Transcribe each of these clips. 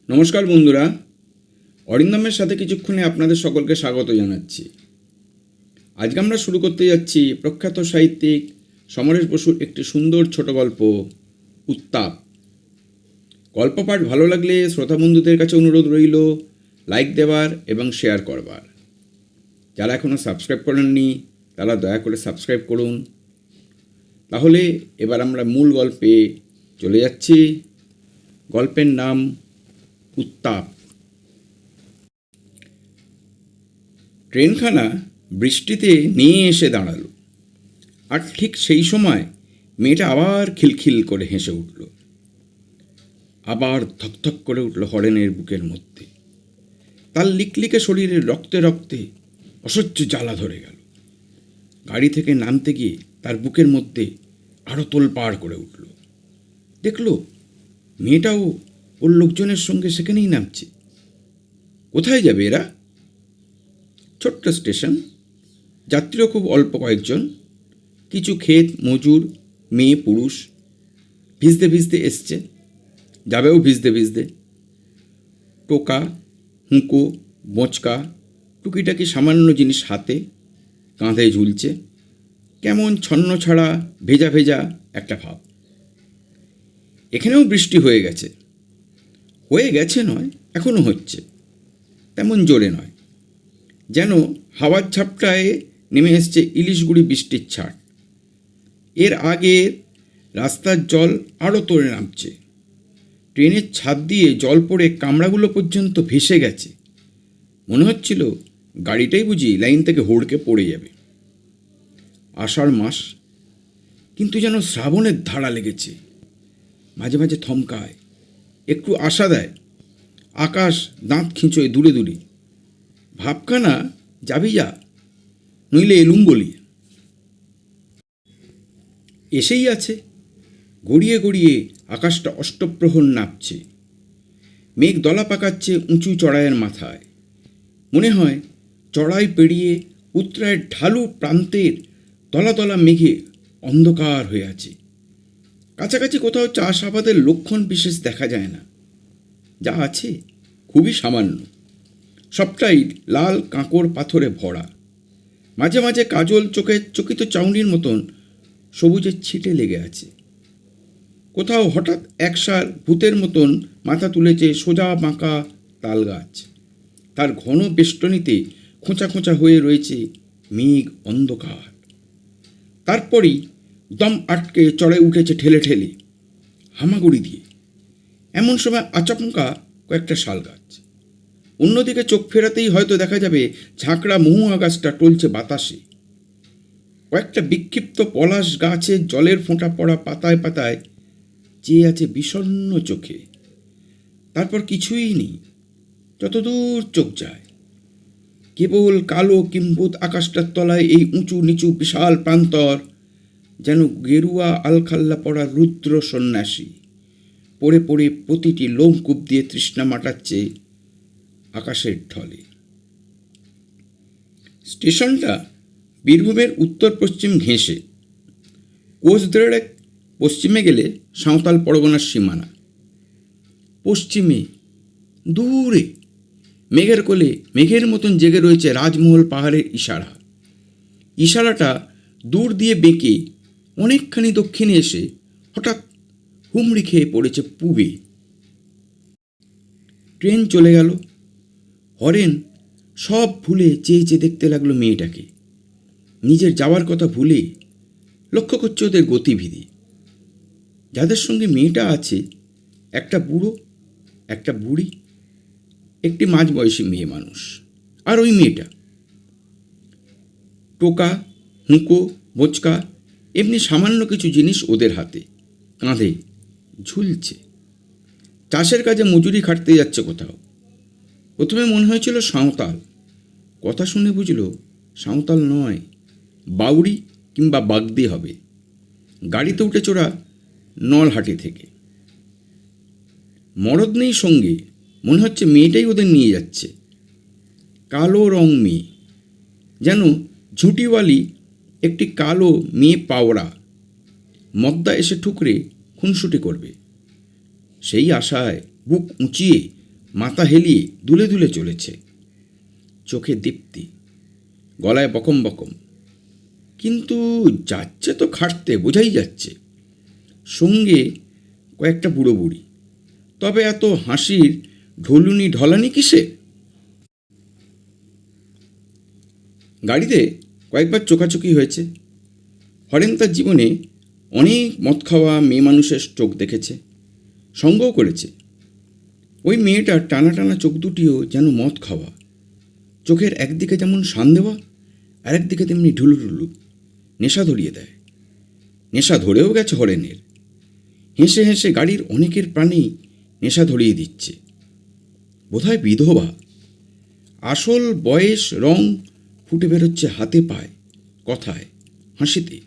নমস্কার বন্ধুরা, অরিন্দমের সাথে কিছুক্ষণে আপনাদের সকলকে স্বাগত জানাচ্ছি। আজকে আমরা শুরু করতে যাচ্ছি প্রখ্যাত সাহিত্যিক সমরেশ বসুর একটি সুন্দর ছোট গল্প উত্তাপ। গল্প পাঠ ভালো লাগলে শ্রোতা বন্ধুদের কাছে অনুরোধ রইল লাইক দেওয়ার এবং শেয়ার করবার। যারা এখনও সাবস্ক্রাইব করেননি তারা দয়া করে সাবস্ক্রাইব করুন। তাহলে এবার আমরা মূল গল্পে চলে যাচ্ছি। গল্পের নাম উত্তাপ। ট্রেনখানা বৃষ্টিতে নিয়ে এসে দাঁড়ালো, আর ঠিক সেই সময় মেয়েটা আবার খিলখিল করে হেসে উঠল। আবার ধকধক করে উঠল হরেনের বুকের মধ্যে। তার লিকলিকে শরীরে রক্তে রক্তে অসহ্য জ্বালা ধরে গেল। গাড়ি থেকে নামতে গিয়ে তার বুকের মধ্যে আরও তোলপাড় করে উঠল। দেখল মেয়েটাও ওর লোকজনের সঙ্গে সেখানেই নামছে। কোথায় যাবে এরা? ছোট্ট স্টেশন, যাত্রীও খুব অল্প কয়েকজন, কিছু ক্ষেত মজুর, মেয়ে পুরুষ। ভিজতে ভিজতে এসছে, যাবেও ভিজতে ভিজতে। টোকা, হুঁকো, বোঁচকা, টুকিটাকি সামান্য জিনিস হাতে কাঁধে ঝুলছে। কেমন ছন্ন ছাড়া ভেজা ভেজা একটা ভাব। এখানেও বৃষ্টি হয়ে গেছে নয়, এখনও হচ্ছে, তেমন জোরে নয়। যেন হাওয়ার ঝাপটায় নেমে এসছে ইলিশগুড়ি বৃষ্টির ছাট। এর আগে রাস্তার জল আরও তোড়ে নামছে। ট্রেনের ছাদ দিয়ে জল পড়ে কামড়াগুলো পর্যন্ত ভেসে গেছে। মনে হচ্ছিল গাড়িটাই বুঝি লাইন থেকে হুড়কে পড়ে যাবে। আষাঢ় মাস, কিন্তু যেন শ্রাবণের ধারা লেগেছে। মাঝে মাঝে থমকায়, একটু আশা দেয়। আকাশ দাঁত খিঁচোয় দূরে দূরে। ভাবখানা যাবি যা, নইলে এলুম বলি। এসেই আছে। গড়িয়ে গড়িয়ে আকাশটা অষ্টপ্রহর নাপছে। মেঘ দলা পাকাচ্ছে উঁচু চড়াইয়ের মাথায়। মনে হয় চড়াই পেরিয়ে উত্তরায়ের ঢালু প্রান্তের তলা তলা মেঘে অন্ধকার হয়ে আছে। কাছাকাছি কোথাও চাষাবাদের লক্ষণ বিশেষ দেখা যায় না। যা আছে খুবই সামান্য। সবটাই লাল কাঁকড় পাথরে ভরা। মাঝে মাঝে কাজল চোখে চকিত চাউনির মতন সবুজের ছিটে লেগে আছে। কোথাও হঠাৎ একসার ভূতের মতন মাথা তুলেছে সোজা বাঁকা তাল গাছ। তার ঘন বেষ্টনীতে খোঁচা খোঁচা হয়ে রয়েছে মেঘ অন্ধকার। তারপরই দম আটকে চড়ে উঠেছে ঠেলে ঠেলে, হামাগুড়ি দিয়ে। এমন সময় আচমকা কয়েকটা শাল গাছ। অন্যদিকে চোখ ফেরাতেই হয়তো দেখা যাবে ঝাঁকড়া মহুয়া গাছটা টলছে বাতাসে। কয়েকটা বিক্ষিপ্ত পলাশ গাছের জলের ফোঁটা পড়া পাতায় পাতায় চেয়ে আছে বিষণ্ণ চোখে। তারপর কিছুই নেই, যতদূর চোখ যায়। কেবল কালো কিম্ভূত আকাশটার তলায় এই উঁচু নিচু বিশাল প্রান্তর, যেন গেরুয়া আলখাল্লা পড়া রুদ্র সন্ন্যাসী। পড়ে পড়ে প্রতিটি লোমকূপ দিয়ে তৃষ্ণা মাটাচ্ছে আকাশের ঢলে। স্টেশনটা বীরভূমের উত্তর পশ্চিম ঘেঁষে। কোচ দেড়েক পশ্চিমে গেলে সাঁওতাল পরগনার সীমানা। পশ্চিমে দূরে মেঘের কোলে মেঘের মতন জেগে রয়েছে রাজমহল পাহাড়ের ইশারা। ইশারাটা দূর দিয়ে বেঁকে অনেকখানি দক্ষিণে এসে হঠাৎ হুমড়ি খেয়ে পড়েছে পূবে। ট্রেন চলে গেল। হরেন সব ভুলে চেয়ে চেয়ে দেখতে লাগলো মেয়েটাকে। নিজের যাওয়ার কথা ভুলে লক্ষ্য করছে ওদের গতিবিধি। যাদের সঙ্গে মেয়েটা আছে, একটা বুড়ো, একটা বুড়ি, একটি মাঝবয়সী মেয়ে মানুষ, আর ওই মেয়েটা। টোকা, হুঁকো, বোঁচকা, এমনি সামান্য কিছু জিনিস ওদের হাতে, কাঁধে ঝুলছে। চাষের কাজে মজুরি খাটতে যাচ্ছে কোথাও। প্রথমে মনে হয়েছিল সাঁওতাল, কথা শুনে বুঝল সাঁওতাল নয়, বাউরি কিংবা বাগদি হবে। গাড়িতে উঠে চোরা নলহাটি থেকে। মরদ নেই সঙ্গে, মনে হচ্ছে মেয়েটাই ওদের নিয়ে যাচ্ছে। কালো রং মেয়ে, যেন ঝুঁটিওয়ালি একটি কালো মেয়ে পাওড়া। মদ্দা এসে ঠুকরে খুনসুটি করবে। সেই আশায় বুক উঁচিয়ে মাথা হেলিয়ে দুলে দুলে চলেছে। চোখে দীপ্তি, গলায় বকম বকম, কিন্তু যাচ্ছে তো খাটতে, বোঝাই যাচ্ছে। সঙ্গে কয়েকটা বুড়ো বুড়ি। তবে এত হাসির ঢোলুনি ঢলানি কিসে? গাড়িতে কয়েকবার চোখাচোখি হয়েছে। হরেন তার জীবনে অনেক মদ খাওয়া মেয়ে মানুষের চোখ দেখেছে, সঙ্গও করেছে। ওই মেয়েটার টানা টানা চোখ দুটিও যেন মদ খাওয়া। চোখের একদিকে যেমন শান দেওয়া, আর একদিকে তেমনি ঢুলু ঢুলু, নেশা ধরিয়ে দেয়। নেশা ধরেও গেছে হরেনের। হেসে হেসে গাড়ির অনেকের প্রাণেই নেশা ধরিয়ে দিচ্ছে। বোধহয় বিধবা। আসল বয়স রং ফুটে বেরোচ্ছে হাতে পায়ে, কথায়, হাসিতে।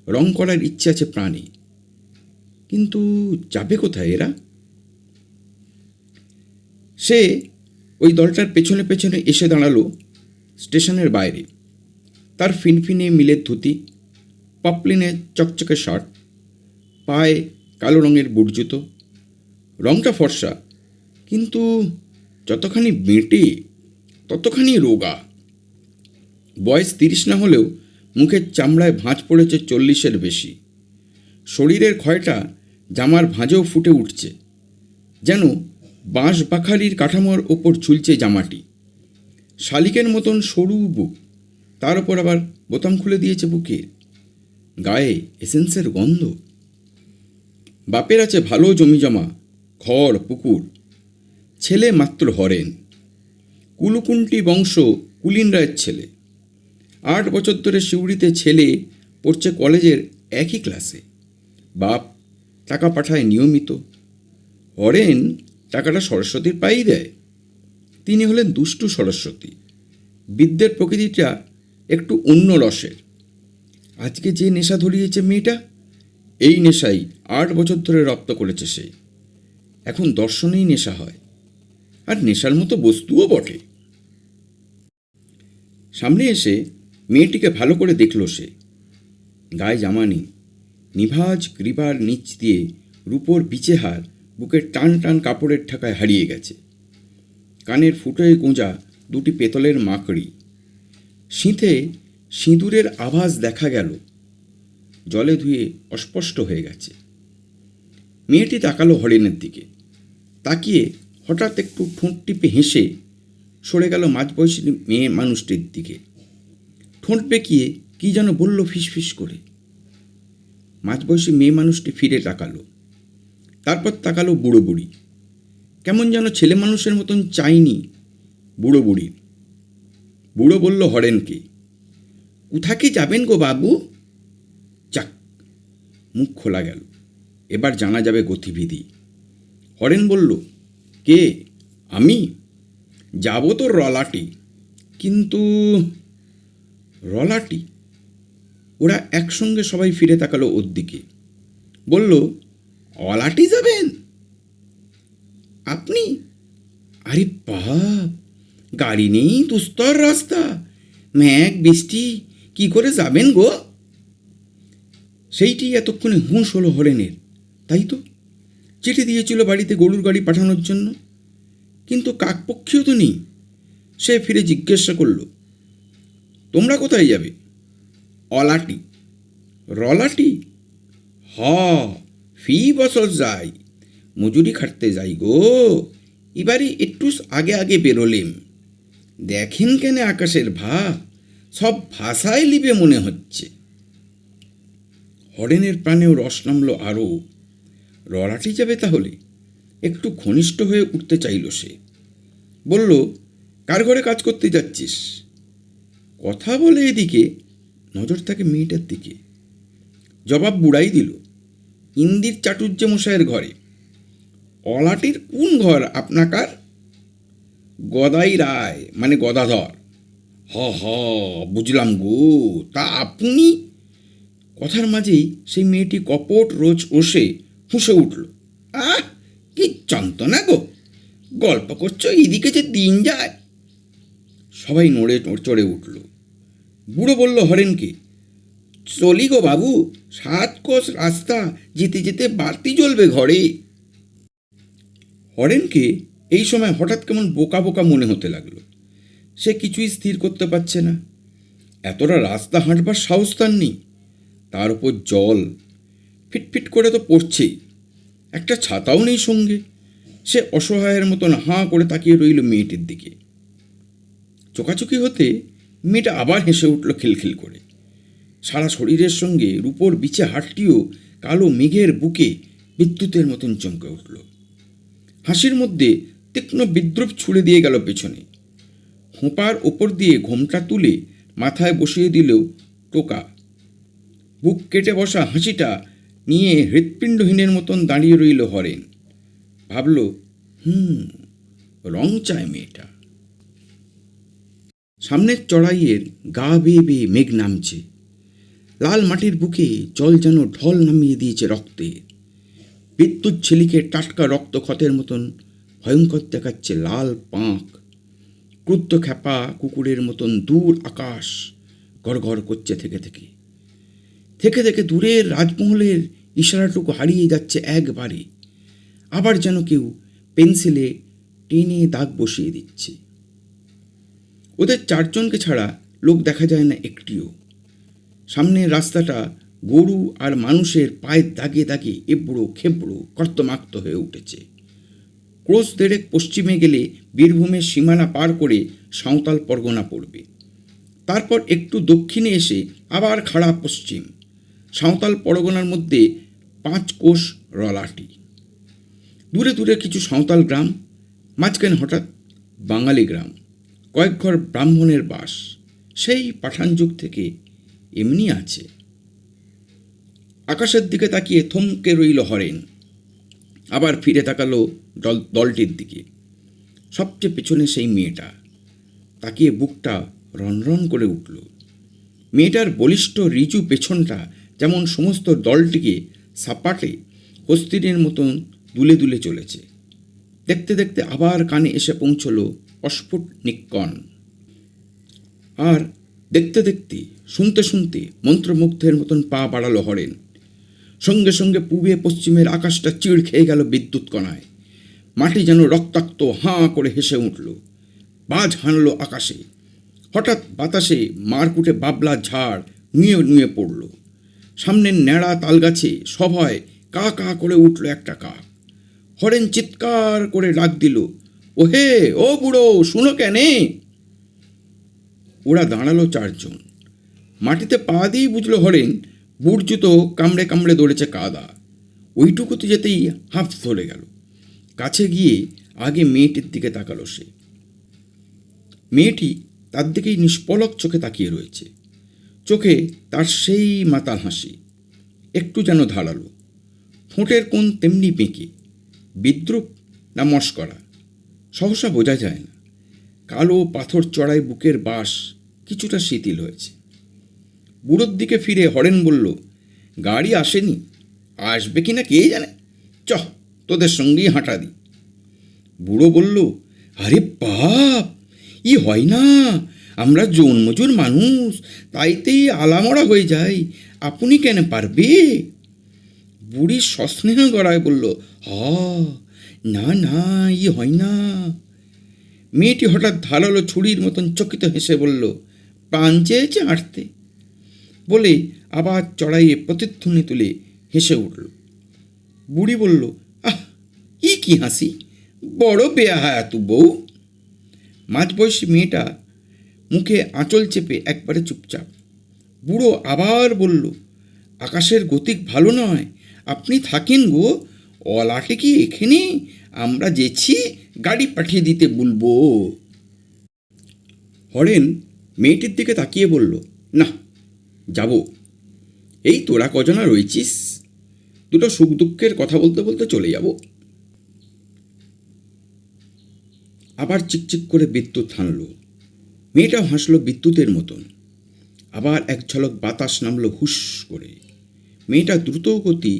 রং করার ইচ্ছে আছে প্রাণে, কিন্তু যাবে কোথায় এরা? সে ওই দলটার পেছনে পেছনে এসে দাঁড়ালো স্টেশনের বাইরে। তার ফিনফিনে মিলের ধুতি, পপলিনের চকচকে শার্ট, পায়ে কালো রঙের বুট জুতো। রংটা ফর্সা, কিন্তু যতখানি বেঁটে ততখানি রোগা। বয়স 30 না হলেও মুখের চামড়ায় ভাঁজ পড়েছে 40-এর বেশি। শরীরের ক্ষয়টা জামার ভাঁজেও ফুটে উঠছে, যেন বাঁশ বাখারির কাঠামোর ওপর ঝুলছে জামাটি। শালিকের মতন সরু বুক, তার ওপর আবার বোতাম খুলে দিয়েছে বুকে। গায়ে এসেন্সের গন্ধ। বাপের আছে ভালো জমি জমা, ঘর পুকুর। ছেলে মাত্র হরেন, কুলুকুন্টি বংশ কুলিন রায়ের ছেলে। 8 বছর ধরে সিউড়িতে ছেলে পড়ছে কলেজের একই ক্লাসে। বাপ টাকা পাঠায় নিয়মিত। হরেন টাকাটা সরস্বতীর পায়েই দেয়। তিনি হলেন দুষ্টু সরস্বতী। বিদ্যের প্রকৃতিটা একটু অন্য রসের। আজকে যে নেশা ধরিয়েছে মেয়েটা, এই নেশাই 8 বছর ধরে রপ্ত করেছে সে। এখন দর্শনেই নেশা হয়, আর নেশার মতো বস্তুও বটে। সামনে এসে মেয়েটিকে ভালো করে দেখল সে। গায়ে জামা নেই, নিভাজ গ্রীবার নিচ দিয়ে রূপোর বিচেহার বুকের টান টান কাপড়ের ঠাকায় হারিয়ে গেছে। কানের ফুটোয় গোঁজা দুটি পেতলের মাকড়ি। শীতে সিঁদুরের আভাস দেখা গেল, জলে ধুয়ে অস্পষ্ট হয়ে গেছে। মেয়েটি তাকালো হরেনের দিকে। তাকিয়ে হঠাৎ একটু ঠোঁট টিপে হেসে সরে গেল মাঝবয়সী মেয়ে মানুষটির দিকে। ঠোঁট বেঁকিয়ে কী যেন বলল ফিসফিস করে। মাঝবয়সী মেয়ে মানুষটি ফিরে তাকালো। তারপর তাকালো বুড়ো বুড়ি। কেমন যেন ছেলে মানুষের মতন চাইনি বুড়ো বুড়ির। বুড়ো বলল হরেনকে, কোথাকে যাবেন গো বাবু? যাক, মুখ খোলা গেল। এবার জানা যাবে গতিবিধি। হরেন বলল, কে? আমি যাব তো রলাটি। কিন্তু রলাটি? ওরা একসঙ্গে সবাই ফিরে তাকালো ওর দিকে। বলল, অলাটি যাবেন আপনি? আরে বাপ, গাড়ি নেই, দুস্তর রাস্তা, মেঘ বৃষ্টি, কি করে যাবেন গো? সেইটি এতক্ষণে হুঁশ হলো হরেনের। তাই তো, চিঠি দিয়েছিল বাড়িতে গরুর গাড়ি পাঠানোর জন্য, কিন্তু কাকপক্ষীও তো নেই। সে ফিরে জিজ্ঞাসা করল, তোমরা কোথায় যাবে? অলাটি। রলাটি? হ, ফি বছর যাই, মজুরি খাটতে যাই গো। এবারে একটু আগে আগে বেরোলেম। দেখেন কেন আকাশের ভাব, সব ভাষায় লিবে মনে হচ্ছে। হরেনের প্রাণেও রস নামল আরও। রলাটি যাবে তাহলে? একটু ঘনিষ্ঠ হয়ে উঠতে চাইল সে। বলল, কার ঘরে কাজ করতে যাচ্ছিস? কথা বলে এদিকে নজর থাকে মেয়েটার দিকে। জবাব বুড়াই দিল, ইন্দির চাটুর্য মশাইয়ের ঘরে। অলাটির কোন ঘর আপনাকার? গদাই রায়, মানে গদাধর। হ হ, বুঝলাম গো, তা আপনি? কথার মাঝেই সেই মেয়েটি কপট রোজ ওসে ফুঁসে উঠল, আহ, কি যন্ত্রণা গো, গল্প করছো, এদিকে যে দিন যায়। সবাই নড়ে চড়ে উঠল। বুড়ো বলল হরেনকে, চলি গো বাবু, 7 কোষ রাস্তা, যেতে যেতে বাতি জ্বলবে ঘরে। হরেনকে এই সময় হঠাৎ কেমন বোকা বোকা মনে হতে লাগলো। সে কিছুই স্থির করতে পারছে না। এতটা রাস্তা হাঁটবার সাহস তার নেই, তার উপর জল, ফিটফিট করে তো পড়ছেই, একটা ছাতাও নেই সঙ্গে। সে অসহায়ের মতন হাঁ করে তাকিয়ে রইল মেয়েটির দিকে। চোকাচুকি হতে মেয়েটা আবার হেসে উঠল খিলখিল করে। সারা শরীরের সঙ্গে রূপোর বিছে হাটটিও কালো মেঘের বুকে বিদ্যুতের মতন চমকে উঠল। হাসির মধ্যে তীক্ষ্ণ বিদ্রুপ ছুড়ে দিয়ে গেল পেছনে। খোঁপার ওপর দিয়ে ঘোমটা তুলে মাথায় বসিয়ে দিল টোকা। বুক কেটে বসা হাসিটা নিয়ে হৃৎপিণ্ডহীনের মতন দাঁড়িয়ে রইল হরেন। ভাবল, রং চায় মেয়েটা। সামনের চড়াইয়ের গা বেয়ে বেয়ে মেঘ নামছে। লাল মাটির বুকে জল যেন ঢল নামিয়ে দিয়েছে রক্তের। বিদ্যুৎ ছিলিকে টাটকা রক্তক্ষতের মতন ভয়ঙ্কর দেখাচ্ছে লাল পাঁক। ক্রুদ্ধ খ্যাপা কুকুরের মতন দূর আকাশ গড়গড় করছে থেকে থেকে থেকে থেকে দূরের রাজমহলের ইশারাটুকু হারিয়ে যাচ্ছে একবারে। আবার যেন কেউ পেন্সিলে টেনে দাগ বসিয়ে দিচ্ছে। ওদের চারজনকে ছাড়া লোক দেখা যায় না একটিও। সামনের রাস্তাটা গরু আর মানুষের পায়ের দাগে দাগে এবড়ো খেবড়ো কর্তমাক্ত হয়ে উঠেছে। ক্রোশ দেড়েক পশ্চিমে গেলে বীরভূমের সীমানা পার করে সাঁওতাল পরগনা পড়বে। তারপর একটু দক্ষিণে এসে আবার খাড়া পশ্চিম। সাঁওতাল পরগনার মধ্যে 5 কোষ রলাটি। দূরে দূরে কিছু সাঁওতাল গ্রাম, মাঝখানে হঠাৎ বাঙালি গ্রাম, কয়েক ঘর ব্রাহ্মণের বাস। সেই পাঠান যুগ থেকে এমনি আছে। আকাশের দিকে তাকিয়ে থমকে রইল হরেন। আবার ফিরে তাকালো দলটির দিকে। সবচেয়ে পেছনে সেই মেয়েটা। তাকিয়ে বুকটা রনরন করে উঠল। মেয়েটার বলিষ্ঠ রিচু পেছনটা যেমন সমস্ত দলটিকে সাপাটে হস্তিনের মতন দুলে দুলে চলেছে। দেখতে দেখতে আবার কানে এসে পৌঁছল অস্ফুট নিক্কণ। আর দেখতে দেখতে, শুনতে শুনতে মন্ত্রমুগ্ধের মতন পা বাড়ালো হরেন। সঙ্গে সঙ্গে পূবে পশ্চিমের আকাশটা চিড় খেয়ে গেল বিদ্যুৎ কণায়। মাটি যেন রক্তাক্ত হাঁ করে হেসে উঠল। বাজ হানল আকাশে। হঠাৎ বাতাসে মারকুটে বাবলা ঝাড় নুয়ে নুয়ে পড়ল। সামনের ন্যাড়া তালগাছে সভয় কা কা করে উঠল একটা কাক। হরেন চিৎকার করে ডাক দিল, ও হে, ও বুড়ো, শুনো কেনে? ওরা দাঁড়ালো চারজন। মাটিতে পা দিয়েই বুঝল হরেন বুট জুতো কামড়ে কামড়ে দৌড়েছে কাদা। ওইটুকুতে যেতেই হাঁফ ধরে গেল। কাছে গিয়ে আগে মেয়েটির দিকে তাকালো সে। মেয়েটি তার দিকেই নিষ্পলক চোখে তাকিয়ে রয়েছে। চোখে তার সেই মাতাল হাসি, একটু যেন ধারালো। ঠোঁটের কোণ তেমনি বেঁকে। বিদ্রুপ না মস্করা সহসা বোঝা যায় না। কালো পাথর চড়াই বুকের বাস কিছুটা শিথিল হয়েছে। বুড়োর দিকে ফিরে হরেন বলল, গাড়ি আসেনি, আসবে কি না কে জানে, তোদের সঙ্গেই হাঁটা দি। বুড়ো বলল, আরে বাপ, ই হয় না, আমরা জন্মজোর মানুষ, তাইতেই আলামরা হয়ে যাই, আপনি কেন পারবে? বুড়ি সস্নেহ গড়ায় বলল, না না, ই হয় না। মেয়েটি হঠাৎ ধারালো ছুরির মতন চকিত হেসে বলল, প্রাণ চেয়েছে হাঁটতে, বলে আবার চড়াইয়ে প্রতিধ্বনি তুলে হেসে উঠল। বুড়ি বলল, কি হাসি, বড় বেহায়া তু বউ। মাঝবয়সী মেয়েটা মুখে আঁচল চেপে একবারে চুপচাপ। বুড়ো আবার বলল, আকাশের গতিক ভালো নয়, আপনি থাকেন গো, অলাটে কি এখানে, আমরা যেছি গাড়ি পাঠিয়ে দিতে বলবো। হরেন মেয়েটির দিকে তাকিয়ে বলল, না, যাব। এই তোরা কজনা রয়েছিস, দুটো সুখ দুঃখের কথা বলতে বলতে চলে যাব। আবার চিকচিক করে বিদ্যুৎ হানল। মেয়েটাও হাসলো বিদ্যুতের মতন। আবার এক ঝলক বাতাস নামলো হুস করে। মেয়েটা দ্রুত গতি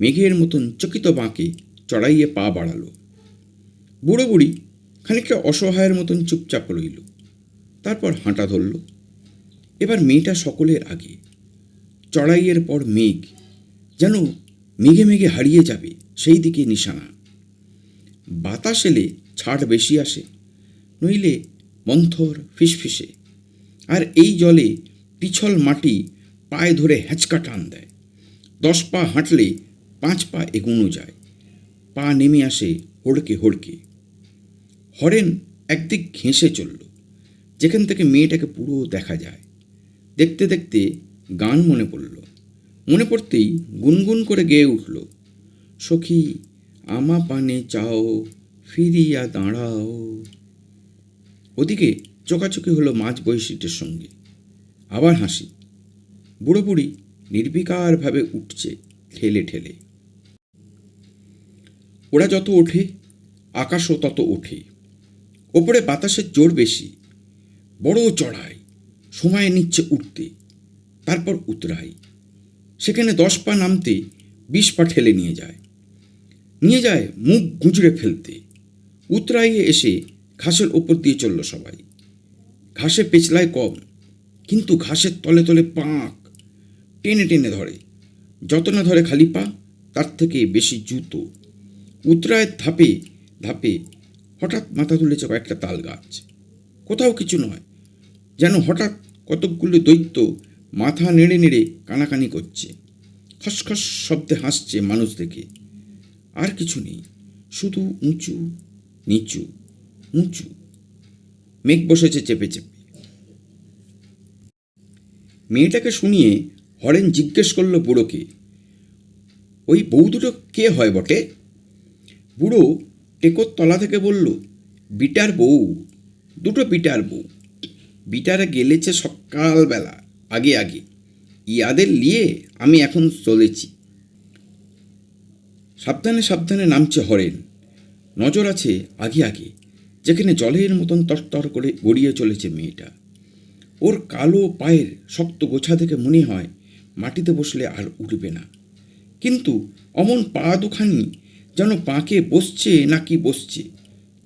মেঘের মতন চকিত বাঁকে চড়াইয়ে পা বাড়ালো। বুড়ো বুড়ি খানিকটা অসহায়ের মতন চুপচাপ রইল। তারপর হাঁটা ধরল। এবার মেয়েটা সকলের আগে। চড়াইয়ের পর মেঘ, যেন মেঘে মেঘে হারিয়ে যাবে সেই দিকে নিশানা। বাতাস এলে ছাড় বেশি আসে, নইলে মন্থর ফিসফিসে। আর এই জলে পিছল মাটি পায়ে ধরে হ্যাঁচকা টান দেয়। 10 পা হাঁটলে 5 পা এগোনো যায়, পা নেমে আসে হড়কে হড়কে। হরেন একদিক ঘেঁষে চলল, যেখান থেকে মেয়েটাকে পুরো দেখা যায়। দেখতে দেখতে গান মনে পড়ল। মনে পড়তেই গুনগুন করে গেয়ে উঠল, সখী আমা পানে চাও ফিরিয়া দাঁড়াও। ওদিকে চোকাচোকি হলো মাঝ বয়সীটির সঙ্গে। আবার হাসি। বুড়ো বুড়ি নির্বিকারভাবে উঠছে ঠেলে ঠেলে। ওরা যত ওঠে আকাশও তত ওঠে। ওপরে বাতাসের জোর বেশি, বড় চড়াই, সময় নিচ্ছে উঠতে, তারপর উতরাই। সেখানে 10 পা নামতে 20 পা ঠেলে নিয়ে যায় মুখ গুঁজড়ে ফেলতে। উতরাইয়ে এসে ঘাসের ওপর দিয়ে চলল সবাই। ঘাসে পেছলায় কম, কিন্তু ঘাসের তলে তলে পাঁক টেনে টেনে ধরে। যত না ধরে খালি পা, তার থেকে বেশি জুতো। উতরায়ের ধাপে ধাপে হঠাৎ মাথা তুলেছে কয়েকটা তাল গাছ। কোথাও কিছু নয়, যেন হঠাৎ কতকগুলো দৈত্য মাথা নেড়ে নেড়ে কানাকানি করছে, খসখস শব্দে হাসছে মানুষ দেখে। আর কিছু নেই, শুধু উঁচু নিচু উঁচু। মেঘ বসেছে চেপে চেপে। মেয়েটাকে শুনিয়ে হরেন জিজ্ঞেস করল বুড়োকে, ওই বউ দুটো কে হয় বটে? বুড়ো টেকোর তলা থেকে বলল, বিটার বউ, দুটো বিটার বউ। বিটারে গেলেছে সকালবেলা আগে আগে, ইয়াদের নিয়ে আমি এখন চলেছি। সাবধানে সাবধানে নামছে হরেন। নজর আছে আগে আগে, যেখানে জলের মতন তরতর করে গড়িয়ে চলেছে মেয়েটা। ওর কালো পায়ের শক্ত গোছা থেকে মনে হয় মাটিতে বসলে আর উঠবে না, কিন্তু অমন পা দুখানি যেন পাঁকে বসছে নাকি বসছে।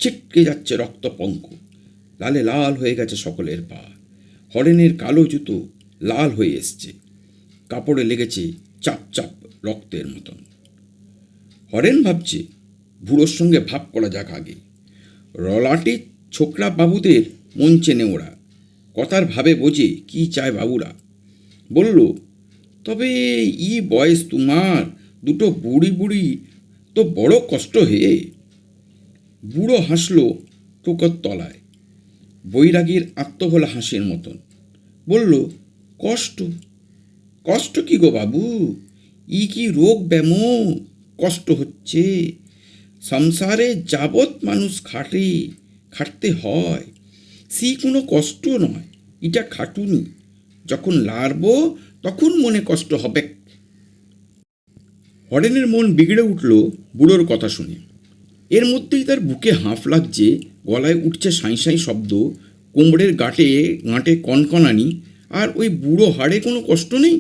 ছিটকে যাচ্ছে রক্তপঙ্ক, লালে লাল হয়ে গেছে সকলের পা। হরেনের কালো জুতো লাল হয়ে এসছে, কাপড়ে লেগেছে চাপ চাপ রক্তের মতন। হরেন ভাবছে বুড়োর সঙ্গে ভাব করা যাক আগে। রলাটে ছোকরা বাবুদের মন চেনে ওরা, কথার ভাবে বোঝে কি চায় বাবুরা। বলল, তবে ই বয়স তোমার, দুটো বুড়ি বুড়ি তো বড় কষ্ট হে। বুড়ো হাসল টোকর তলায়, বৈরাগীর আত্মভোলা হাসির মতন। বলল, কষ্ট? কষ্ট কি গো বাবু, ই কি রোগ ব্যামো কষ্ট হচ্ছে? সংসারে যাবৎ মানুষ খাটতে হয়, সি কোনো কষ্ট নয়, এটা খাটুনি। যখন লাড়ব তখন মনে কষ্ট হবে। হরেনের মন বিগড়ে উঠল বুড়োর কথা শুনে। এর মধ্যেই তার বুকে হাঁফ লাগছে, গলায় উঠছে সাঁই সাঁই শব্দ, কোমরের গাঁটে কনকনানি। আর ওই বুড়ো হাড়ে কোনো কষ্ট নেই?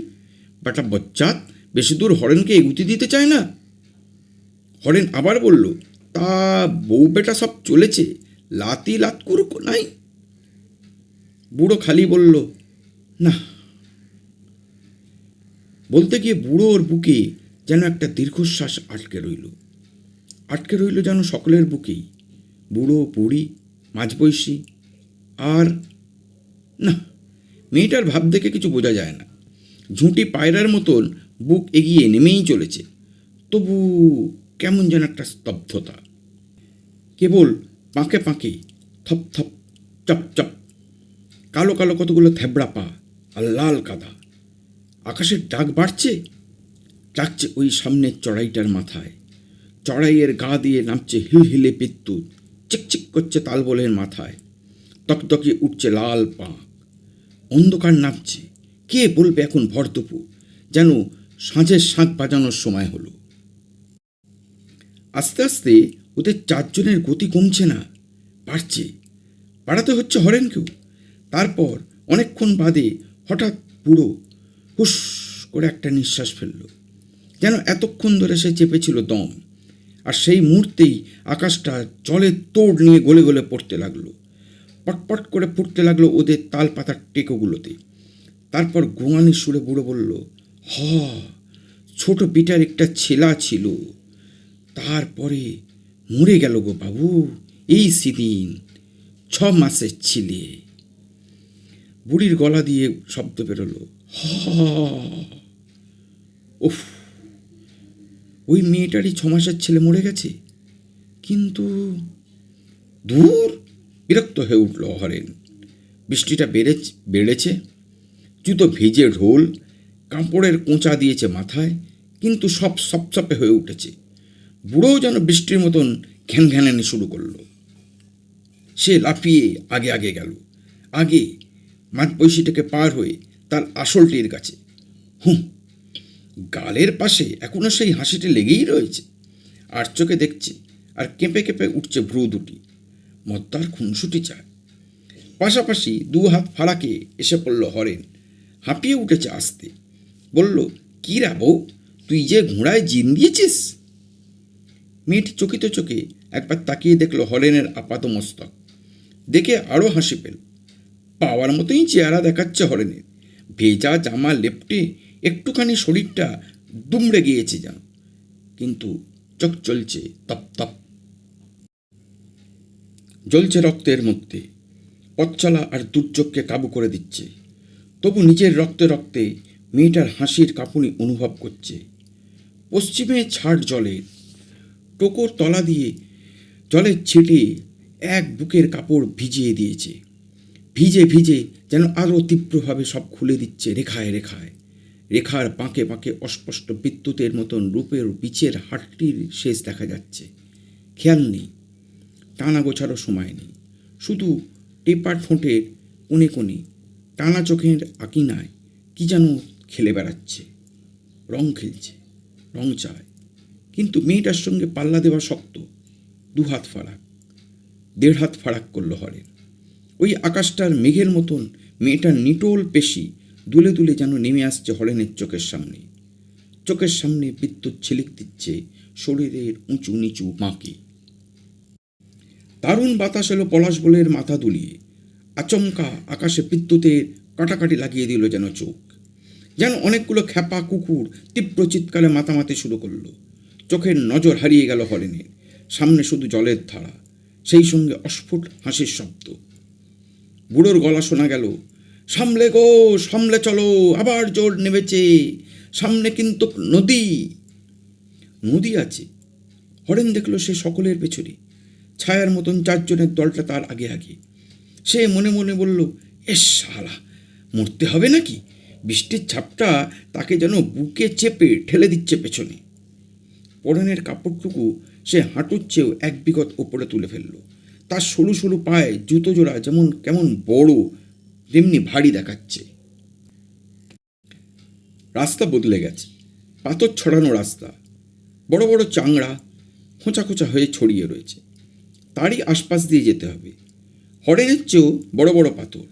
বেটা বচ্চাত বেশি দূর হরেনকে এগুতে দিতে চায় না। হরেন আবার বলল, তা বউ বেটা সব চলেছে, লাতি লাতকুর নাই? বুড়ো খালি বলল, না। বলতে গিয়ে বুড়োর বুকে যেন একটা দীর্ঘশ্বাস আটকে রইল যেন সকলের বুকেই। বুড়ো বুড়ি মাঝবয়সী আর না, মেয়েটার ভাব দেখে কিছু বোঝা যায় না। ঝুঁটি পায়রার মতন বুক এগিয়ে নেমেই চলেছে, তবু কেমন যেন একটা স্তব্ধতা। কেবল পাঁকে পাঁকে থপ থপ চপ চপ কালো কালো কতগুলো থেবড়া পা আর লাল কাদা। আকাশের ডাক বাড়ছে, ডাকছে ওই সামনের চড়াইটার মাথায়। চড়াইয়ের গা দিয়ে নামছে হিলহিলে বিদ্যুৎ, চিকচিক করছে তালবলের মাথায়। তকতকে উঠছে লাল পাঁক, অন্ধকার নামছে। কে বলবে এখন ভর দুপুর, যেন সাঁঝের শাঁখ বাজানোর সময় হলো। আস্তে আস্তে ওদের 4 জনের গতি কমছে না, বাড়াতে হচ্ছে হরেনকেও। তারপর অনেকক্ষণ বাদে হঠাৎ বুড়ো হুস করে একটা নিঃশ্বাস ফেলল, যেন এতক্ষণ ধরে সে চেপেছিল দম। আর সেই মুহূর্তেই আকাশটা জলের তোড় নিয়ে গলে গলে পড়তে লাগলো, পটপট করে ফুটতে লাগলো ওদের তাল পাতার টেকোগুলোতে। তারপর গোঙানির সুরে বুড়ো বলল, ছোট বিটার একটা ছেলা ছিল, তারপরে মরে গেল গো বাবু, এই সেদিন 6 মাসের ছিলে। বুড়ির গলা দিয়ে শব্দ বেরোলো, উফ, ওই মেয়েটারই 6 মাসের ছেলে মরে গেছে। কিন্তু দূর, বিরক্ত হয়ে উঠল হরেন। বৃষ্টিটা বেড়েছে, জুতো ভিজে ঢোল, কাপড়ের কোঁচা দিয়েছে মাথায়, কিন্তু সব সপসপে হয়ে উঠেছে। বুড়োও যেন বৃষ্টির মতন ঘ্যান ঘ্যানানি শুরু করলো। সে লাফিয়ে আগে আগে গেল, আগে মাঝবয়সীটাকে পার হয়ে তার আসলটির কাছে। গালের পাশে এখনো সেই হাসিটি লেগেই রয়েছে, আর চোখে দেখছে, আর কেঁপে কেঁপে উঠছে ভ্রু দুটি। মদ্দার খুনসুটি চায়। পাশাপাশি 2 হাত ফাড়াকে এসে পড়ল হরেন। হাঁপিয়ে উঠেছে আস্তে, বলল, কি রা বউ, তুই যে ঘোড়ায় জিন দিয়েছিস? মেয়েটি চকিত চোখে একবার তাকিয়ে দেখল হরেনের আপাত মস্তক, দেখে আরও হাসি পেল। পাওয়ার মতোই চেহারা দেখাচ্ছে হরেনের। ভেজা জামা লেপটে একটুখানি শরীরটা দুমড়ে গিয়েছে যেন, কিন্তু চোখ জ্বলছে তপ তপ, জ্বলছে রক্তের মধ্যে। পথচলা আর দুর্যোগকে কাবু করে দিচ্ছে। তবু নিজের রক্তে রক্তে মেয়েটার হাসির কাঁপুনি অনুভব করছে। পশ্চিমে ছাড় জলের, টোকর তলা দিয়ে জলের ছিটে এক বুকের কাপড় ভিজিয়ে দিয়েছে। ভিজে ভিজে যেন আরও তীব্রভাবে সব খুলে দিচ্ছে রেখায় রেখায়। রেখার বাঁকে বাঁকে অস্পষ্ট বিদ্যুতের মতন রূপের বিচের হাটটির শেষ দেখা যাচ্ছে। খেয়াল নেই, টানা গোছারও সময় নেই। শুধু টেপা ঠোঁটের কোণে কোণে টানা চোখের আকিনায় কি যেন খেলে বেড়াচ্ছে। রং খেলছে, রং চায়, কিন্তু মেয়েটার সঙ্গে পাল্লা দেওয়া শক্ত। 2 হাত ফারাক, 1.5 হাত ফারাক করল হরেন। ওই আকাশটার মেঘের মতন মেয়েটার নিটোল পেশি দুলে দুলে যেন নেমে আসছে হরেনের চোখের সামনে। চোখের সামনে বিদ্যুৎ ছিলিক দিচ্ছে শরীরের উঁচু নিচু বাঁকে। দারুণ বাতাস এলো পলাশ বলের মাথা দুলিয়ে। আচমকা আকাশে বিদ্যুতের কাটাকাটি লাগিয়ে দিল যেন চোখ। যেন অনেকগুলো খ্যাপা কুকুর তীব্র চিৎকারে মাতামাতি শুরু করলো। চোখের নজর হারিয়ে গেল হরেনের। সামনে শুধু জলের ধারা, সেই সঙ্গে অস্ফুট হাসির শব্দ। বুড়োর গলা শোনা গেল, সামলে গো, সামলে চলো, আবার জোর নেমেছে, সামনে কিন্তু নদী। নদী আছে। হরেন দেখল সে সকলের পেছনে, ছায়ার মতন 4 জনের দলটা তার আগে আগে। সে মনে মনে বলল, এস শালা, মরতে হবে নাকি? বৃষ্টির ছাপটা তাকে যেন বুকে চেপে ঠেলে দিচ্ছে পেছনে। পরনের কাপড়টুকু সে হাঁটুর চেয়েও 1 বিঘত ওপরে তুলে ফেলল। তার সরু সরু পায়ে জুতো জোড়া যেমন কেমন বড়, তেমনি ভারী দেখাচ্ছে। রাস্তা বদলে গেছে, পাথর ছড়ানো রাস্তা। বড় বড় চাংড়া খোঁচা খোঁচা হয়ে ছড়িয়ে রয়েছে। তারই আশপাশ দিয়ে যেতে হবে। হরেনের চেয়েও বড় বড় পাথর,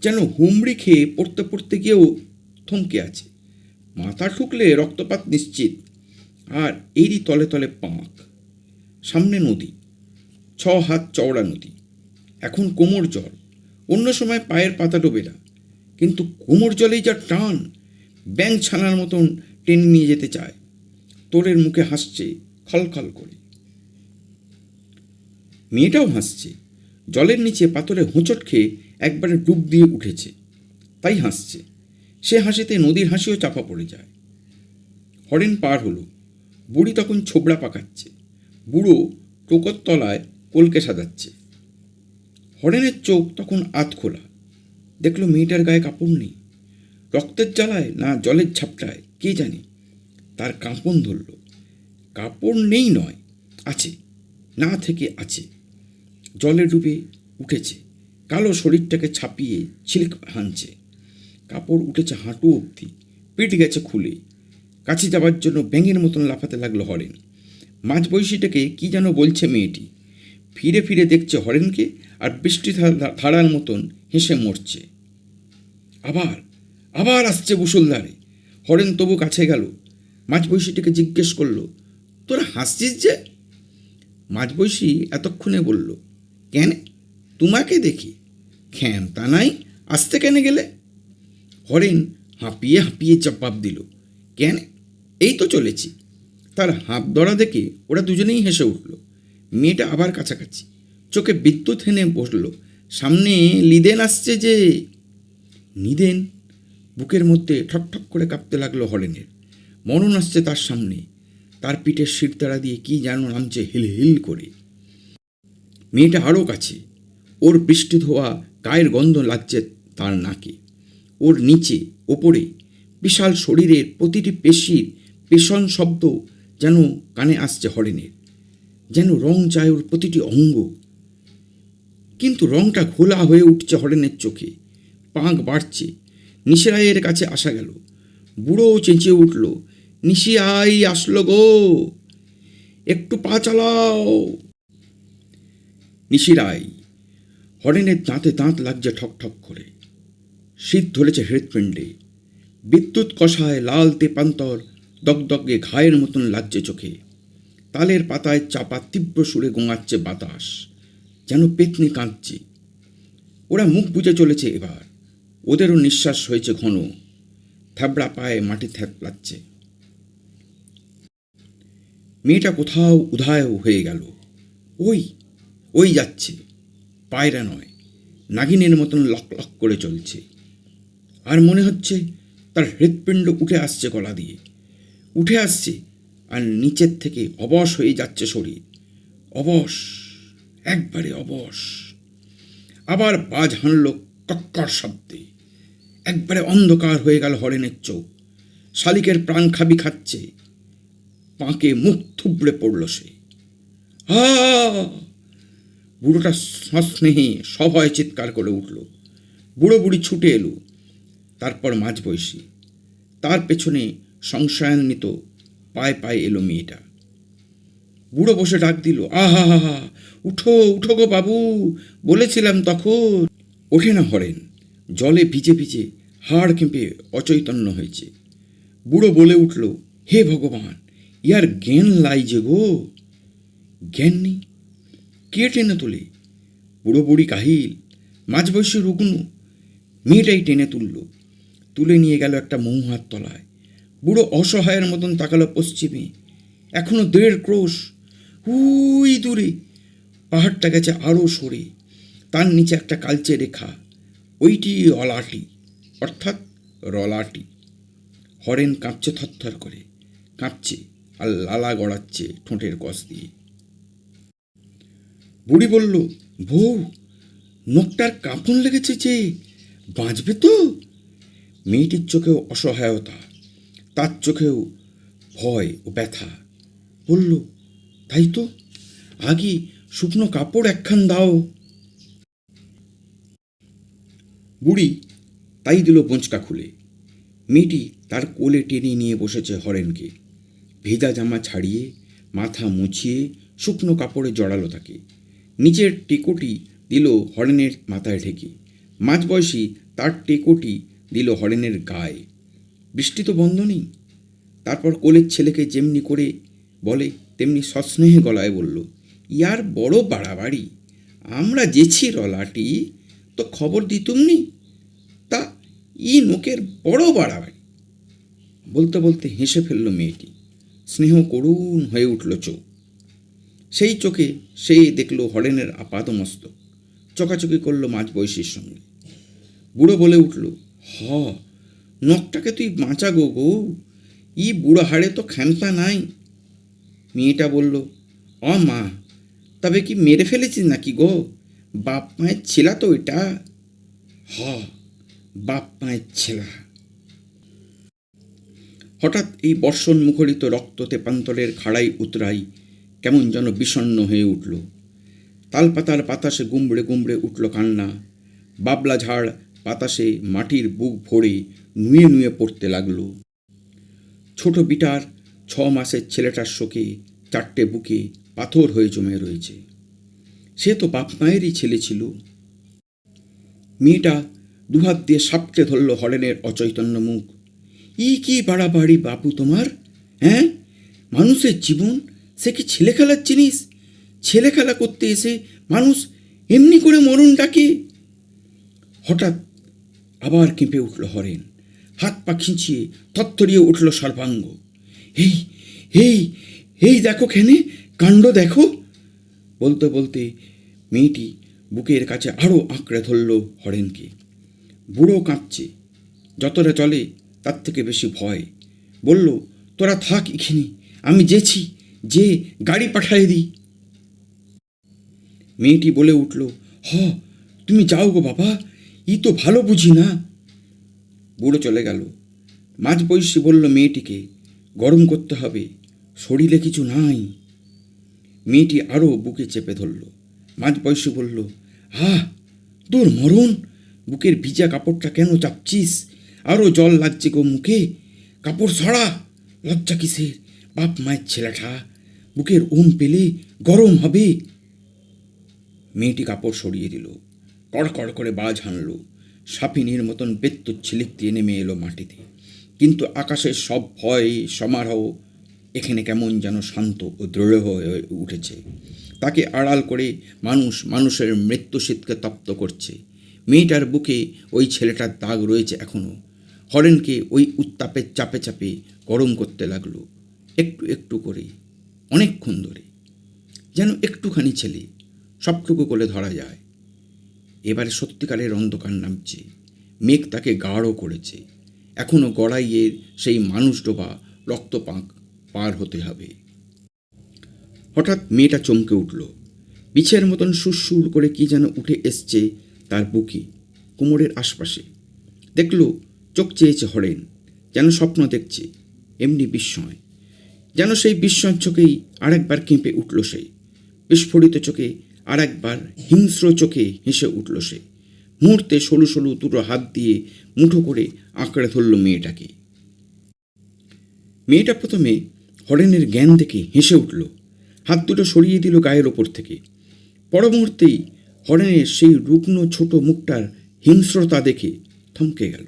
যেন হুমড়ি খেয়ে পড়তে পড়তে গিয়েও থমকে আছে। মাথা ঠুকলে রক্তপাত নিশ্চিত। আর এরই তলে তলে পাঁক। সামনে নদী, 6 হাত চওড়া নদী। এখন কোমর জল, অন্য সময় পায়ের পাতা ডোবে না, কিন্তু কোমর জলেই যা টান, ব্যাঙ ছানার মতন টেনে নিয়ে যেতে চায়। তোরের মুখে হাসছে খলখল করে। মেয়েটাও হাসছে। জলের নিচে পাথরে হোঁচট খেয়ে একবারে ডুব দিয়ে উঠেছে, তাই হাসছে। সে হাসিতে নদীর হাসিও চাপা পড়ে যায়। হরেন পার হলো। বুড়ি তখন ছোবড়া পাকাচ্ছে। বুড়ো টোকর তলায় কলকে সাজাচ্ছে। হরেনের চোখ তখন আধ খোলা। দেখল মেয়েটার গায়ে কাপড় নেই। রক্তের জ্বালায় না জলের ঝাপটায় কে জানে, তার কাঁপন ধরল। কাপড় নেই নয়, আছে, না থেকে আছে। জলে ডুবে উঠেছে, কালো শরীরটাকে ছাপিয়ে ছিলিক হানছে। কাপড় উঠেছে হাঁটু অবধি, পিঠ গেছে খুলে। কাছে যাবার জন্য ব্যাঙের মতন লাফাতে লাগলো হরেন। মাঝবয়সীটাকে কি যেন বলছে মেয়েটি। ফিরে ফিরে দেখছে হরেনকে, আর বৃষ্টি ধারার মতন হেসে মরছে। আবার আবার আসছে মুষলধারে। হরেন তবু কাছে গেল। মাঝবয়সীটাকে জিজ্ঞেস করলো, তোরা হাসছিস যে? মাঝবয়সী এতক্ষণে বলল, কেন, তোমাকে দেখি। খ্যামতা নাই, আসতে কেন গেলে? হরেন হাঁপিয়ে হাঁপিয়ে জবাব দিল, কেন, এই তো চলেছি। তার হাত ধরা দেখে ওরা দুজনেই হেসে উঠল। মেয়েটা আবার কাছাকাছি, চোখে বিদ্যুৎ হেনে বসল। সামনে লিদেন আসছে যে। নিদেন? বুকের মধ্যে ঠকঠক করে কাঁপতে লাগলো হরেনের। মরণ আসছে তার সামনে। তার পিঠের শিরতাড়া দিয়ে কি যেন নামছে হিল হিল করে। মেয়েটা আরও কাছে। ওর বৃষ্টি ধোয়া গায়ের গন্ধ লাগছে তার নাকে। ওর নিচে ওপরে বিশাল শরীরের প্রতিটি পেশির পেশন শব্দ যেন কানে আসছে হরেনের। যেন রং চায় ওর প্রতিটি অঙ্গ। কিন্তু রংটা ঘোলা হয়ে উঠছে হরেনের চোখে। পাঁক বাড়ছে। নিশি রায়ের কাছে আসা গেল। বুড়ো চেঁচিয়ে উঠল, নিশি আই আসলো গো, একটু পা চালাও। নিশি রায়। হরেনের দাঁতে দাঁত লাগছে ঠক ঠক করে। শীত ধরেছে হৃৎপিণ্ডে। বিদ্যুৎ কষায় লাল তেপান্তর দগদগে ঘায়ের মতন লাগছে চোখে। তালের পাতায় চাপা তীব্র সুরে গোঙাচ্ছে বাতাস, যেন পেতনি কাঁদছে। ওরা মুখ বুজে চলেছে এবার। ওদেরও নিঃশ্বাস হয়েছে ঘন। থ্যাবড়া পায়ে মাটি থ্যাপলাচ্ছে। মেয়েটা কোথাও উধায় হয়ে গেল। ওই ওই যাচ্ছে। পায়রা নয়, নাগিনের মতন লক লক করে চলছে। আর মনে হচ্ছে তার হৃৎপিণ্ড উঠে আসছে গলা দিয়ে। উঠে আসছে, আর নিচের থেকে অবশ হয়ে যাচ্ছে শরীর। অবশ, একবারে অবশ। আবার বাজ হানল কক্কর শব্দে। একবারে অন্ধকার হয়ে গেল হরেনের চোখ। শালিকের প্রাণ খাবি খাচ্ছে। পাঁকে মুখ থুবড়ে পড়ল সে। আ! বুড়োটা সস্নেহে সভয় চিৎকার করে উঠল। বুড়ো বুড়ি ছুটে এলো। তারপর মাঝবয়সী। তার পেছনে সংশয়ান্বিত পায়ে পায়ে এলো মেয়েটা। বুড়ো বসে ডাক দিল, আহা হা হা, উঠো উঠো গো বাবু, বলেছিলাম তখন। ওঠে না হরেন। জলে ভিজে ভিজে হাড় কেঁপে অচৈতন্য হয়েছে। বুড়ো বলে উঠল, হে ভগবান, ইয়ার জ্ঞান লাই যে গো। জ্ঞান নেই? কে টেনে তোলে? বুড়ো বুড়ি কাহিল, মাঝবয়সী রুগ্ন। মেয়েটাই টেনে তুলল। তুলে নিয়ে গেল একটা মৌহার তলায়। বুড়ো অসহায়ের মতন তাকালো পশ্চিমে। এখনো 1.5 ক্রোশ। হুই দূরে পাহাড়টা গেছে আরও সরে। তার নিচে একটা কালচে রেখা। ওইটি অলাটি, অর্থাৎ রলাটি। হরেন কাঁপছে থরথর করে, কাঁপছে আর লালা গড়াচ্ছে ঠোঁটের কষ দিয়ে। বুড়ি বলল, বউ, নখটার কাঁপন লেগেছে যে, বাঁচবে তো? মেয়েটির চোখেও অসহায়তা, তার চোখেও ভয় ও ব্যথা। বলল, তাই তো, আগে শুকনো কাপড় একখান দাও। বুড়ি তাই দিল বোঁচকা খুলে। মেয়েটি তার কোলে টেনে নিয়ে বসেছে হরেনকে। ভেজা জামা ছাড়িয়ে, মাথা মুছিয়ে শুকনো কাপড়ে জড়ালো তাকে। নিচের টেকোটি দিল হরেনের মাথায় ঢেকে। মাঝবয়সী তার টেকোটি দিল হরেনের গায়ে। বৃষ্টি তো বন্ধ নেই। তারপর কোলের ছেলেকে যেমনি করে বলে তেমনি সস্নেহে গলায় বলল, ইয়ার বড় বাড়াবাড়ি। আমরা যেছি রলাটি, তো খবর দিতুমনি, তা ই নোকের বড় বাড়াবাড়ি। বলতে বলতে হেসে ফেলল মেয়েটি। স্নেহ করুণ হয়ে উঠল চোখ। সেই চোখে সে দেখল হরেনের আপাদমস্তক। চকাচকি করল মাঝবয়সীর সঙ্গে। বুড়ো বলে উঠল, হ, নখটাকে তুই বাঁচা গো গো, ই বুড়ো হাড়ে তো ক্ষমতা নাই। মেয়েটা বলল, মা, তবে কি মেরে ফেলেছিস নাকি গো? বাপ মায়ের ছেলা তো এটা। হ, বাপ মায়ের ছেলা। হঠাৎ এই বর্ষণ মুখরিত রক্ত তেপান্তরের খাড়াই উতরাই কেমন যেন বিষণ্ণ হয়ে উঠল। তালপাতার বাতাসে গুমড়ে গুমড়ে উঠল কান্না। বাবলা ঝাড় বাতাসে মাটির বুক ভরে নুয়ে নুয়ে পড়তে লাগল। ছোট বিটার 6 মাসের ছেলেটার শোকে 4টে বুকে পাথর হয়ে জমে রয়েছে। সে তো বাপ মায়েরই ছেলে ছিল। মেয়েটা দুহাত দিয়ে সাপটে ধরল হরেনের অচৈতন্য মুখ। ই কি বাড়াবাড়ি বাপু তোমার? হ্যাঁ, মানুষের জীবন সে কি ছেলে খেলার জিনিস? ছেলে খেলা করতে এসে মানুষ এমনি করে মরণ ডাকে? হঠাৎ আবার কেঁপে উঠল হরেন। হাত পা খিঁচিয়ে থরথরিয়ে উঠল সর্বাঙ্গ। এই এই এই দেখো খেনে, কাণ্ড দেখো। বলতে বলতে মেয়েটি বুকের কাছে আরও আঁকড়ে ধরল হরেনকে। বুড়ো কাঁপছে, যতটা চলে তার থেকে বেশি ভয়। বলল, তোরা থাক এখানে, আমি যেছি, যে গাড়ি পাঠায় দিই। মেয়েটি বলে উঠল, হ, তুমি যাও গো বাবা, ই তো ভালো বুঝি না। বুড়ো চলে গেল। মাঝবয়সী বলল মেয়েটিকে, গরম করতে হবে, শরীরে কিছু নাই। মেয়েটি আরও বুকে চেপে ধরল। মাঝবয়সী বলল, আহ, তোর মরণ, বুকের ভিজা কাপড়টা কেন চাপছিস? আরও জল লাগছে গো মুখে, কাপড় ছড়া। লজ্জা কিসের? বাপ মায়ের ছেলেটা, বুকের ওম পেলে গরম হবে। মেয়েটি কাপড় সরিয়ে দিল, কড়কড় করে বাজ হানল। সাপিনীর মতন বেত্তুর ছিলিক দিয়ে নেমে এলো মাটিতে। কিন্তু আকাশের সব ভয় সমারোহ এখানে কেমন যেন শান্ত ও দৃঢ় হয়ে উঠেছে। তাকে আড়াল করে মানুষের মৃত্যু শীতকে তপ্ত করছে। মেয়েটার বুকে ওই ছেলেটার দাগ রয়েছে এখনও। হরেনকে ওই উত্তাপের চাপে চাপে গরম করতে লাগলো, একটু একটু করে, অনেকক্ষণ ধরে। যেন একটুখানি ছেলে, সবটুকু করে ধরা যায়। এবারে সত্যিকারের অন্ধকার নামছে। মেঘ তাকে গাঢ় করেছে। এখনও গড়াইয়ের সেই মানুষ ডোবা রক্তপাক পার হতে হবে। হঠাৎ মেয়েটা চমকে উঠল। বিছের মতন সুরসুর করে কি যেন উঠে এসছে তার বুকে, কোমরের আশপাশে। দেখল, চোখ চেয়েছে হরেন, যেন স্বপ্ন দেখছে, এমনি বিস্ময়। যেন সেই বিস্ময়ের চোখেই আরেকবার কেঁপে উঠল সে। বিস্ফোরিত চোখে আরেকবার হিংস্র চোখে হেসে উঠল সে। মুহূর্তে সরু সরু দুটো হাত দিয়ে মুঠো করে আঁকড়ে ধরল মেয়েটাকে। মেয়েটা প্রথমে হরেনের জ্ঞান দেখে হেসে উঠল, হাত দুটো সরিয়ে দিল গায়ের ওপর থেকে। পর মুহূর্তেই হরেনের সেই রুগ্ন ছোট মুখটার হিংস্রতা দেখে থমকে গেল।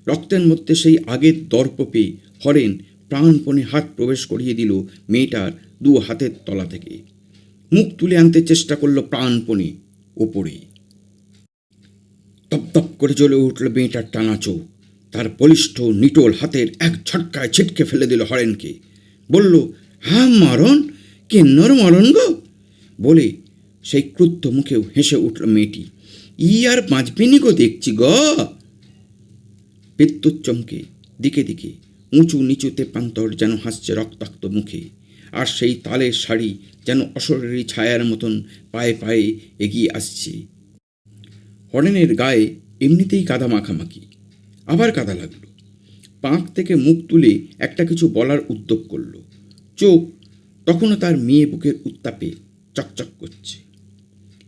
রক্তের মধ্যে সেই আগের দর্প পেয়ে হরেন প্রাণপণে হাত প্রবেশ করিয়ে দিল মেয়েটার দু হাতের তলা থেকে। মুখ তুলে আনতে চেষ্টা করল প্রাণপণে ওপরে। দপদপ করে জ্বলে উঠল মেয়েটার টানা চোখ। তার বলিষ্ঠ নিটোল হাতের এক ঝটকায় ছিটকে ফেলে দিল হরেনকে। বলল, হ্যাঁ মরণ, কেন্নর মরণ গো। বলে সেই ক্রুদ্ধ মুখেও হেসে উঠল মেয়েটি। ই আর বাঁচবিনি গো দেখছি গ। বিদ্যুৎ চমকে দিকে দিকে উঁচু নিচুতে প্রান্তর যেন হাসছে রক্তাক্ত মুখে। আর সেই তালের শাড়ি যেন অশরীরী ছায়ার মতন পায়ে পায়ে এগিয়ে আসছে। হরেনের গায়ে এমনিতেই কাদা মাখামাখি, আবার কাদা লাগলো। পাঁক থেকে মুখ তুলে একটা কিছু বলার উদ্যোগ করল। চোখ তখনও তার মেয়ে বুকের উত্তাপে চকচক করছে।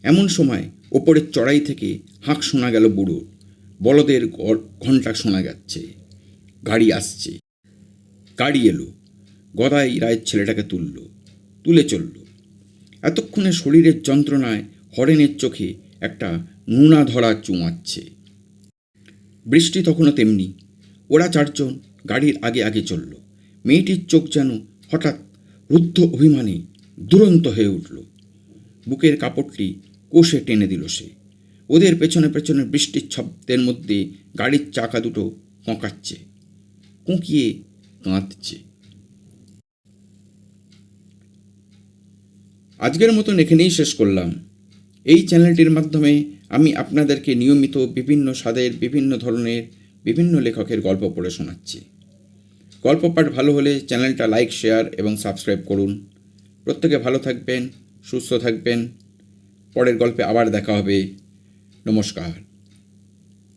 এমন সময় ওপরের চড়াই থেকে হাঁক শোনা গেল বুড়োর। বলদের ঘণ্টা শোনা যাচ্ছে। গাড়ি আসছে। গাড়ি এলো। গদাই রায়ের ছেলেটাকে তুলে চলল। এতক্ষণে শরীরের যন্ত্রণায় হরেনের চোখে একটা নুনা ধরা চুমাচ্ছে। বৃষ্টি তখনও তেমনি। ওরা চারজন গাড়ির আগে আগে চলল। মেয়েটির চোখ যেন হঠাৎ রুদ্ধ অভিমানে দুরন্ত হয়ে উঠল। বুকের কাপড়টি কোষে টেনে দিল সে। ওদের পেছনে পেছনে বৃষ্টির শব্দের মধ্যে গাড়ির চাকা দুটো কোঁকাচ্ছে, কুঁকিয়ে কাঁদছে। আজকের মতন এখানেই শেষ করলাম। এই চ্যানেলটির মাধ্যমে আমি আপনাদেরকে নিয়মিত বিভিন্ন স্বাদের, বিভিন্ন ধরনের, বিভিন্ন লেখকের গল্প পড়ে শোনাচ্ছি। গল্প পাঠ ভালো হলে চ্যানেলটা লাইক, শেয়ার এবং সাবস্ক্রাইব করুন। প্রত্যেকে ভালো থাকবেন, সুস্থ থাকবেন। পরের গল্পে আবার দেখা হবে। নমস্কার।